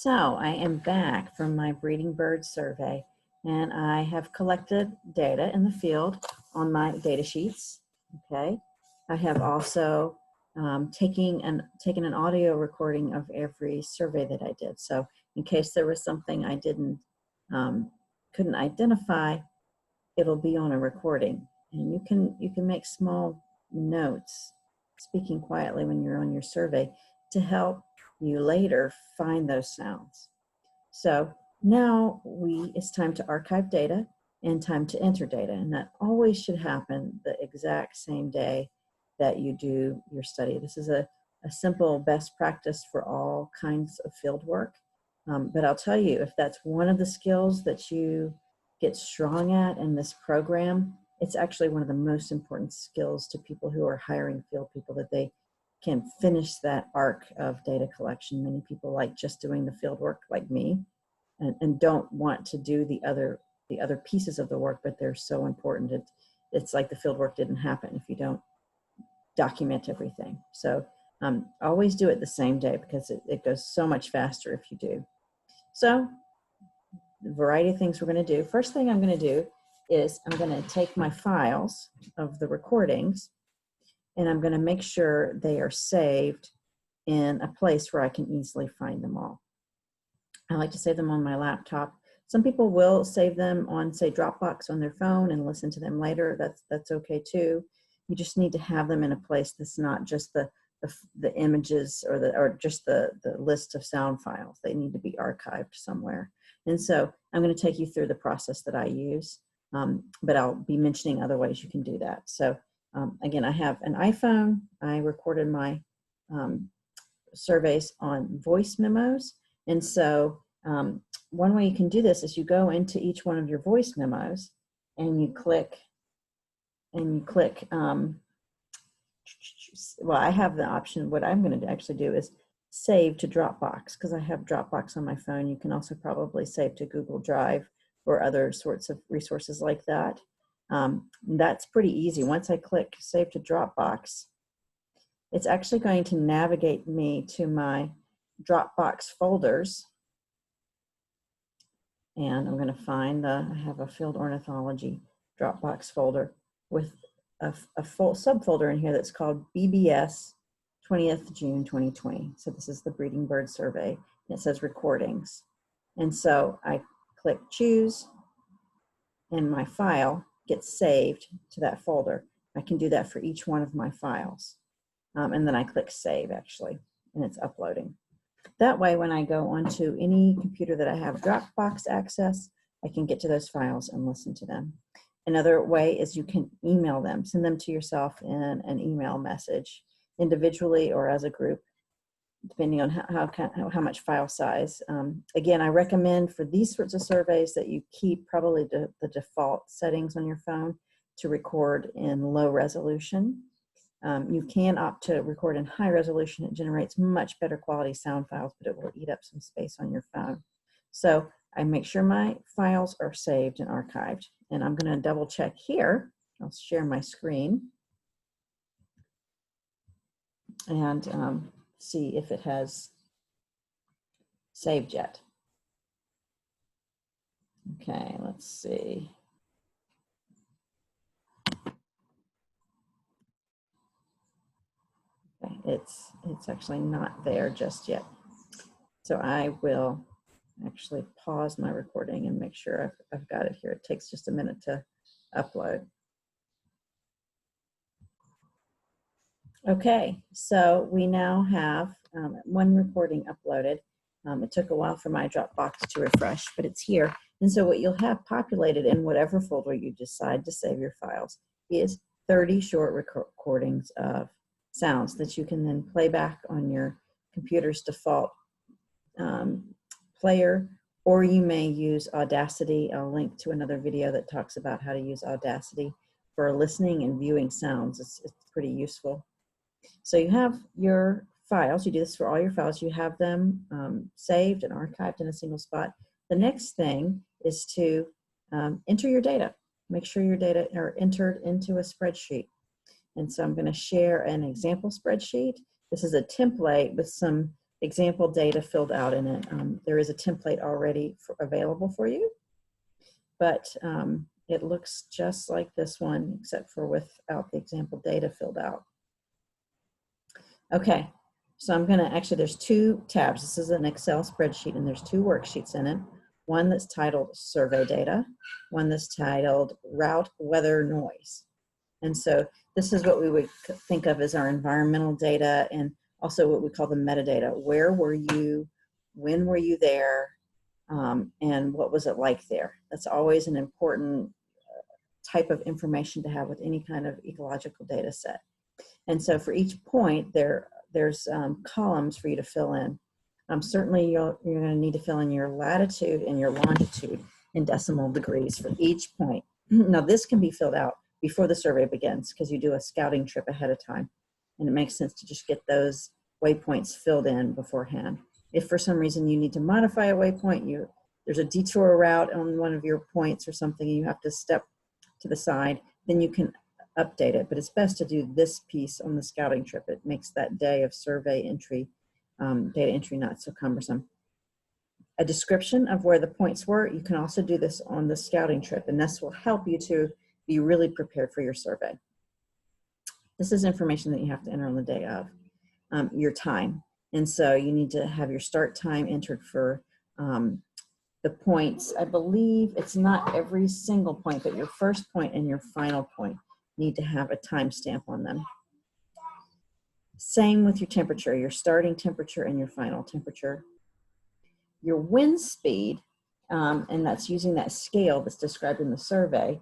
So I am back from my breeding bird survey, and I have collected data in the field on my data sheets. Okay, I have also taken an audio recording of every survey that I did. So in case there was something I couldn't identify, it'll be on a recording, and you can make small notes, speaking quietly when you're on your survey, to help you later find those sounds. So now it's time to archive data and time to enter data, and that always should happen the exact same day that you do your study. This is a simple best practice for all kinds of field work, but I'll tell you, if that's one of the skills that you get strong at in this program, it's actually one of the most important skills to people who are hiring field people, that they can finish that arc of data collection. Many people like just doing the field work like me and don't want to do the other pieces of the work, but they're so important. It's like the field work didn't happen if you don't document everything. So always do it the same day, because it goes so much faster if you do. So the variety of things we're going to do. First thing I'm going to do is I'm going to take my files of the recordings, and I'm going to make sure they are saved in a place where I can easily find them all. I like to save them on my laptop. Some people will save them on, say, Dropbox on their phone and listen to them later. That's okay too. You just need to have them in a place that's not just the images or just the list of sound files. They need to be archived somewhere. And so I'm going to take you through the process that I use, but I'll be mentioning other ways you can do that. So again, I have an iPhone. I recorded my surveys on voice memos. And so one way you can do this is you go into each one of your voice memos and you click, well, I have the option. What I'm going to actually do is save to Dropbox, because I have Dropbox on my phone. You can also probably save to Google Drive or other sorts of resources like that. That's pretty easy. Once I click save to Dropbox, it's actually going to navigate me to my Dropbox folders. And I'm going to find I have a field ornithology Dropbox folder with a full subfolder in here that's called BBS 20th June 2020. So this is the breeding bird survey, and it says recordings. And so I click choose, and my file gets saved to that folder. I can do that for each one of my files. And then I click save, actually, and it's uploading. That way, when I go onto any computer that I have Dropbox access, I can get to those files and listen to them. Another way is you can email them, send them to yourself in an email message, individually or as a group, depending on how much file size. Again, I recommend for these sorts of surveys that you keep probably the default settings on your phone to record in low resolution. You can opt to record in high resolution. It generates much better quality sound files, but it will eat up some space on your phone. So I make sure my files are saved and archived. And I'm going to double check here. I'll share my screen and see if it has saved yet. Okay, let's see. Okay, it's actually not there just yet. So I will actually pause my recording and make sure I've got it here. It takes just a minute to upload. Okay, so we now have one recording uploaded. It took a while for my Dropbox to refresh, but it's here. And so what you'll have populated in whatever folder you decide to save your files is 30 short recordings of sounds that you can then play back on your computer's default player, or you may use Audacity. I'll link to another video that talks about how to use Audacity for listening and viewing sounds. It's pretty useful. So you have your files. You do this for all your files. You have them saved and archived in a single spot. The next thing is to enter your data. Make sure your data are entered into a spreadsheet. And so I'm going to share an example spreadsheet. This is a template with some example data filled out in it. There is a template already available for you, but it looks just like this one, except for without the example data filled out. Okay, so I'm gonna, actually there's two tabs. This is an Excel spreadsheet and there's two worksheets in it. One that's titled survey data, one that's titled route weather noise. And so this is what we would think of as our environmental data, and also what we call the metadata. Where were you? When were you there? And what was it like there? That's always an important type of information to have with any kind of ecological data set. And so for each point, there's columns for you to fill in. Certainly you're going to need to fill in your latitude and your longitude in decimal degrees for each point. Now this can be filled out before the survey begins because you do a scouting trip ahead of time, and it makes sense to just get those waypoints filled in beforehand. If for some reason you need to modify a waypoint, there's a detour route on one of your points or something, and you have to step to the side, then you can update it. But it's best to do this piece on the scouting trip. It makes that day of survey entry, data entry, not so cumbersome. A description of where the points were, you can also do this on the scouting trip, and this will help you to be really prepared for your survey. This is information that you have to enter on the day of. Your time. And so you need to have your start time entered for the points. I believe it's not every single point, but your first point and your final point need to have a timestamp on them. Same with your temperature, your starting temperature and your final temperature. Your wind speed, and that's using that scale that's described in the survey.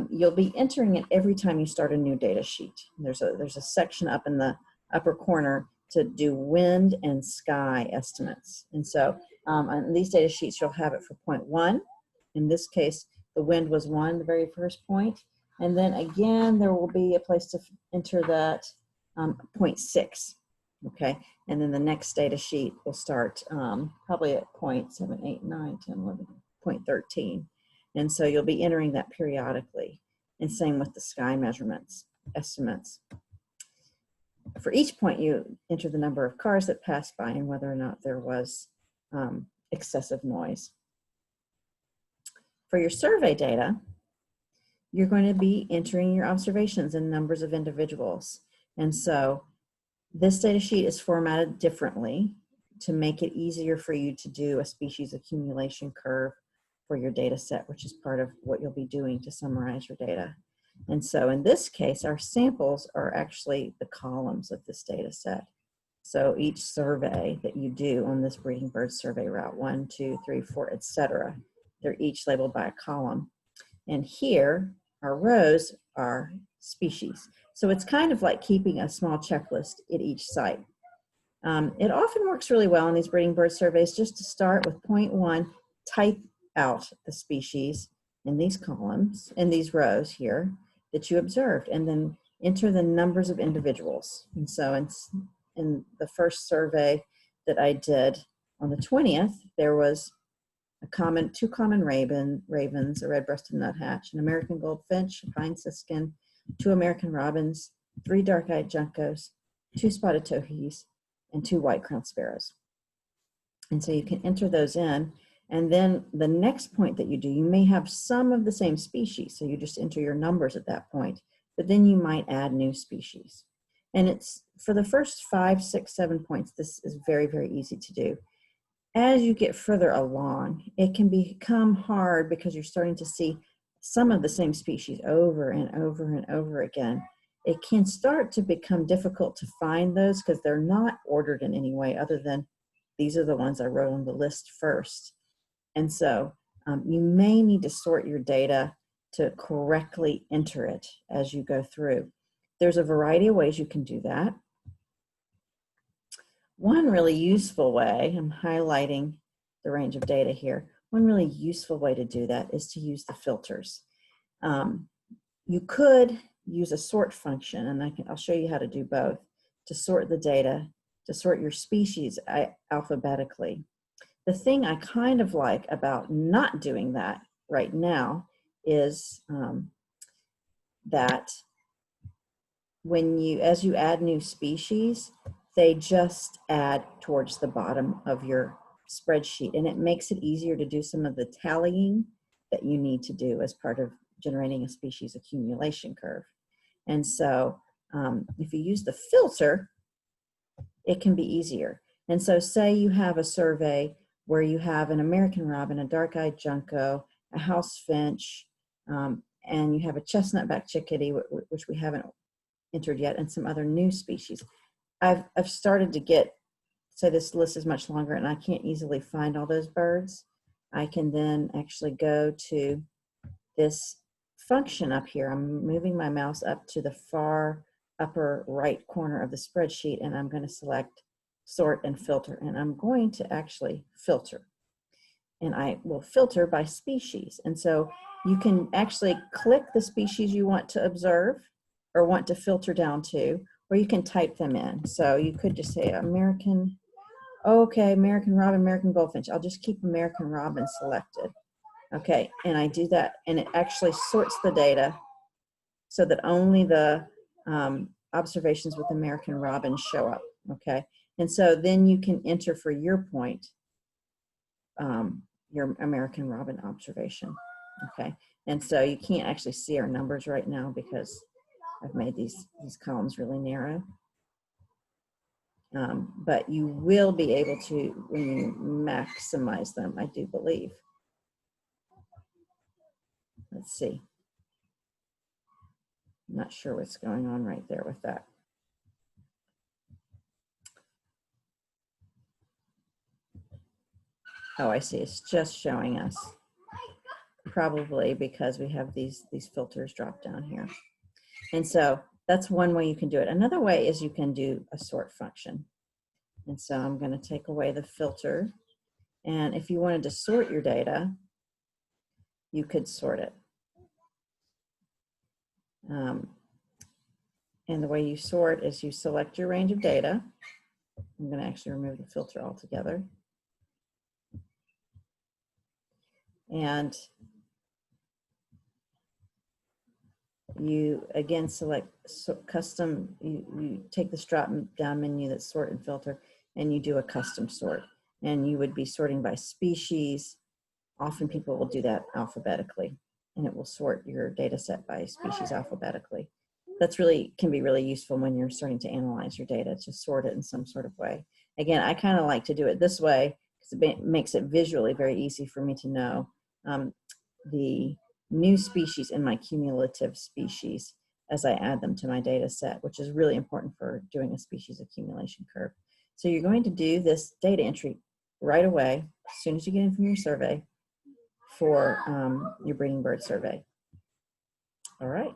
You'll be entering it every time you start a new data sheet. There's a section up in the upper corner to do wind and sky estimates. And so on these data sheets, you'll have it for point 1. In this case, the wind was 1, the very first point. And then again, there will be a place to enter that point 6. Okay, and then the next data sheet will start probably at point 7, 8, 9, 10, 11, point 13. And so you'll be entering that periodically. And same with the sky measurements, estimates. For each point, you enter the number of cars that passed by and whether or not there was excessive noise. For your survey data, you're going to be entering your observations and numbers of individuals. And so this data sheet is formatted differently to make it easier for you to do a species accumulation curve for your data set, which is part of what you'll be doing to summarize your data. And so in this case, our samples are actually the columns of this data set. So each survey that you do on this breeding bird survey route, 1, 2, 3, 4, etc., they're each labeled by a column. And here, our rows are species. So it's kind of like keeping a small checklist at each site. It often works really well in these breeding bird surveys just to start with point 1, type out the species in these columns, in these rows here that you observed, and then enter the numbers of individuals. And so in the first survey that I did on the 20th, there was two common ravens, a red-breasted nuthatch, an American goldfinch, a pine siskin, 2 American robins, 3 dark-eyed juncos, 2 spotted towhees, and 2 white-crowned sparrows. And so you can enter those in, and then the next point that you do, you may have some of the same species, so you just enter your numbers at that point, but then you might add new species. And it's for the first 5, 6, 7 points, this is very, very easy to do. As you get further along, it can become hard because you're starting to see some of the same species over and over and over again. It can start to become difficult to find those because they're not ordered in any way other than these are the ones I wrote on the list first. And so you may need to sort your data to correctly enter it as you go through. There's a variety of ways you can do that. One really useful way, I'm highlighting the range of data here, one really useful way to do that is to use the filters. You could use a sort function, and I'll show you how to do both, to sort the data, to sort your species alphabetically. The thing I kind of like about not doing that right now is that as you add new species, they just add towards the bottom of your spreadsheet, and it makes it easier to do some of the tallying that you need to do as part of generating a species accumulation curve. And so if you use the filter, it can be easier. And so say you have a survey where you have an American robin, a dark-eyed junco, a house finch, and you have a chestnut-backed chickadee, which we haven't entered yet, and some other new species. I've started to get, so this list is much longer and I can't easily find all those birds. I can then actually go to this function up here. I'm moving my mouse up to the far upper right corner of the spreadsheet, and I'm going to select sort and filter, and I'm going to actually filter, and I will filter by species. And so you can actually click the species you want to observe or want to filter down to, or you can type them in. So you could just say American, okay, American robin, American goldfinch. I'll just keep American robin selected. Okay, and I do that, and it actually sorts the data so that only the observations with American robin show up. Okay, and so then you can enter for your point your American robin observation. Okay, and so you can't actually see our numbers right now because I've made these columns really narrow. But you will be able to when you maximize them, I do believe. Let's see. I'm not sure what's going on right there with that. Oh, I see. It's just showing us. Probably because we have these filters drop down here. And so that's one way you can do it. Another way is you can do a sort function. And so I'm going to take away the filter. And if you wanted to sort your data, you could sort it. And the way you sort is you select your range of data. I'm going to actually remove the filter altogether. And you again select custom, you take this drop down menu that's sort and filter, and you do a custom sort. And you would be sorting by species. Often people will do that alphabetically, and it will sort your data set by species alphabetically. That's can be really useful when you're starting to analyze your data, to sort it in some sort of way. Again, I kind of like to do it this way because it makes it visually very easy for me to know the new species in my cumulative species as I add them to my data set, which is really important for doing a species accumulation curve. So you're going to do this data entry right away, as soon as you get in from your survey, for your breeding bird survey. All right.